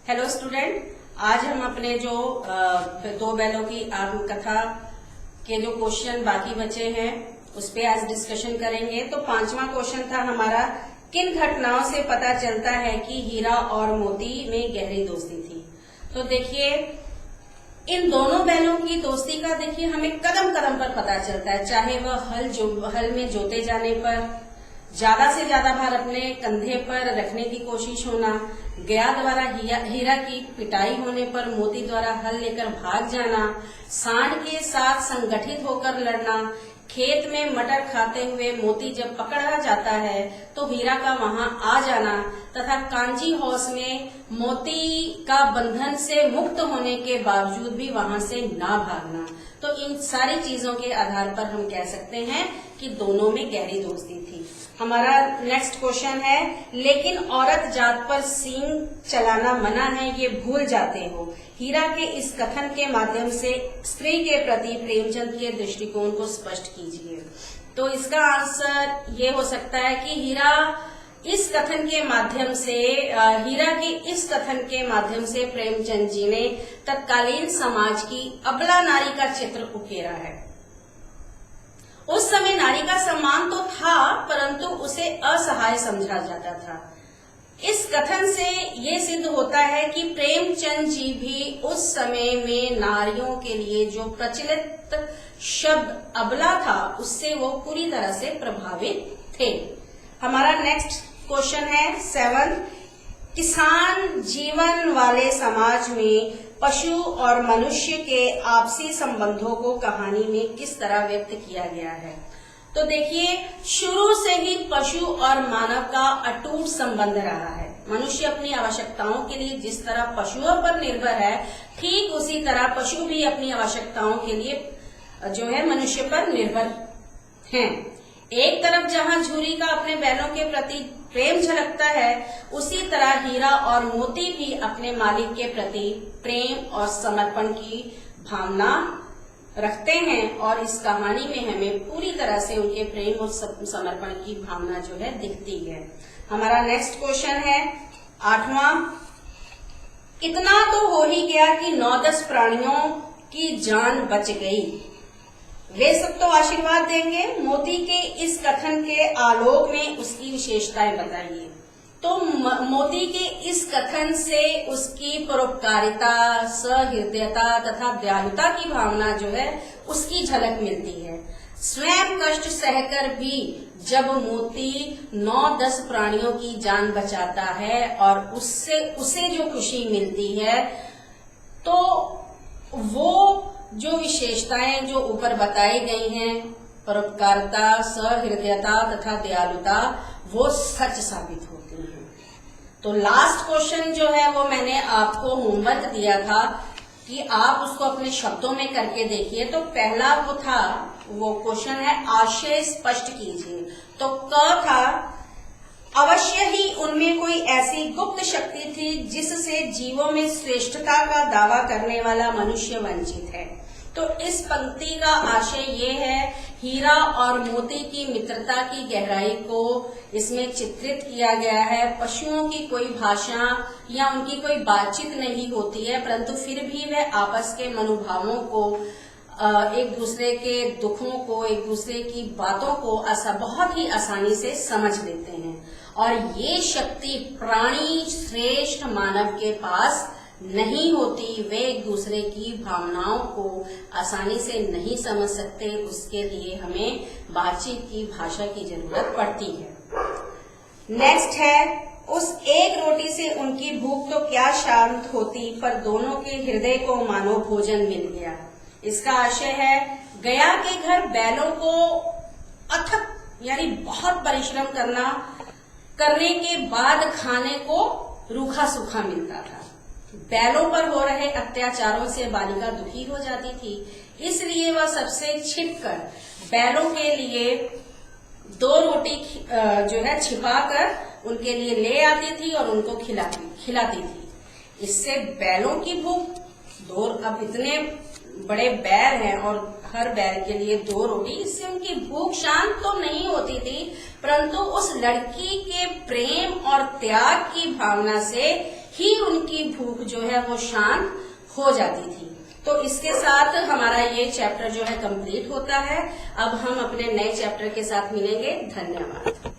Hello student, आज हम अपने जो दो बैलों की आत्मकथा के जो क्वेश्चन बाकी बचे हैं उस पे आज डिस्कशन करेंगे। तो पांचवा क्वेश्चन था हमारा, किन घटनाओं से पता चलता है कि हीरा और मोती में गहरी दोस्ती थी। तो देखिए, इन दोनों बैलों की दोस्ती का देखिए हमें कदम कदम पर पता चलता है। चाहे वह हल में जोते जाने पर ज्यादा से ज्यादा भार अपने कंधे पर रखने की कोशिश होना, गया द्वारा हीरा की पिटाई होने पर मोती द्वारा हल लेकर भाग जाना, सांड के साथ संगठित होकर लड़ना, खेत में मटर खाते हुए मोती जब पकड़ा जाता है तो हीरा का वहां आ जाना, तथा कांजी हाउस में मोती का बंधन से मुक्त होने के बावजूद भी वहां से ना भागना। तो इन सारी चीजों के आधार पर हम कह सकते हैं कि दोनों में गहरी दोस्ती थी। हमारा नेक्स्ट क्वेश्चन है, लेकिन औरत जात पर सींग चलाना मना है, ये भूल जाते हो। हीरा के इस कथन के माध्यम से स्त्री के प्रति प्रेमचंद के दृष्टिकोण को स्पष्ट कीजिए। तो इसका आंसर ये हो सकता है कि हीरा के इस कथन के माध्यम से प्रेमचंद जी ने तत्कालीन समाज की अबला नारी का चित्र उकेरा है। उस समय नारी का सम्मान तो था, परंतु उसे असहाय समझा जाता था। इस कथन से ये सिद्ध होता है कि प्रेमचंद जी भी उस समय में नारियों के लिए जो प्रचलित शब्द अबला था उससे वो पूरी तरह से प्रभावित थे। हमारा नेक्स्ट क्वेश्चन है 7, किसान जीवन वाले समाज में पशु और मनुष्य के आपसी संबंधों को कहानी में किस तरह व्यक्त किया गया है। तो देखिए, शुरू से ही पशु और मानव का अटूट संबंध रहा है। मनुष्य अपनी आवश्यकताओं के लिए जिस तरह पशुओं पर निर्भर है, ठीक उसी तरह पशु भी अपनी आवश्यकताओं के लिए जो है मनुष्य पर निर्भर हैं। एक तरफ जहां झूरी का अपने बैलों के प्रति प्रेम झलकता है, उसी तरह हीरा और मोती भी अपने मालिक के प्रति प्रेम और समर्पण की भावना रखते हैं, और इस कहानी में हमें पूरी तरह से उनके प्रेम और समर्पण की भावना जो है दिखती है। हमारा नेक्स्ट क्वेश्चन है 8वां, इतना तो हो ही गया कि 9-10 प्राणियों की जान बच गई, वे सब तो आशीर्वाद देंगे। मोती के इस कथन के आलोक में उसकी विशेषताएं बताइए। तो मोती के इस कथन से उसकी परोपकारिता, सहृदयता तथा दयालुता की भावना जो है उसकी झलक मिलती है। स्वयं कष्ट सहकर भी जब मोती 9-10 प्राणियों की जान बचाता है और उसे जो खुशी मिलती है, तो वो जो विशेषताएं जो ऊपर बताई गई हैं, परोपकारिता, सहृदयता तथा दयालुता, वो सच साबित होती हैं। तो लास्ट क्वेश्चन जो है वो मैंने आपको होमवर्क दिया था कि आप उसको अपने शब्दों में करके देखिए। तो पहला वो क्वेश्चन है, आशय स्पष्ट कीजिए। तो क था, अवश्य ही उनमें कोई ऐसी गुप्त शक्ति थी जिससे जीवों में श्रेष्ठता का दावा करने वाला मनुष्य वंचित है। तो इस पंक्ति का आशय ये है, हीरा और मोती की मित्रता की गहराई को इसमें चित्रित किया गया है। पशुओं की कोई भाषा या उनकी कोई बातचीत नहीं होती है, परंतु फिर भी वे आपस के मनोभावों को, एक दूसरे के दुखों को, एक दूसरे की बातों को बहुत ही आसानी से समझ लेते हैं। और ये शक्ति प्राणी श्रेष्ठ मानव के पास नहीं होती। वे एक दूसरे की भावनाओं को आसानी से नहीं समझ सकते, उसके लिए हमें बातचीत की भाषा की जरूरत पड़ती है। नेक्स्ट है, उस एक रोटी से उनकी भूख तो क्या शांत होती, पर दोनों के हृदय को मानो भोजन मिल गया। इसका आशय है, गया के घर बैलों को अथक यानी बहुत परिश्रम करने के बाद खाने को रूखा सूखा मिलता था। बैलों पर हो रहे अत्याचारों से बालिका दुखी हो जाती थी, इसलिए वह सबसे छिपकर बैलों के लिए 2 रोटी जो है छिपाकर उनके लिए ले आती थी और उनको खिलाती थी। इससे बैलों की भूख अब इतने बड़े बैर हैं और हर बैर के लिए 2 रोटी, इससे उनकी भूख शांत तो नहीं होती थी, परंतु उस लड़की के प्रेम और त्याग की भावना से ही उनकी भूख जो है वो शांत हो जाती थी। तो इसके साथ हमारा ये चैप्टर जो है कंप्लीट होता है। अब हम अपने नए चैप्टर के साथ मिलेंगे। धन्यवाद।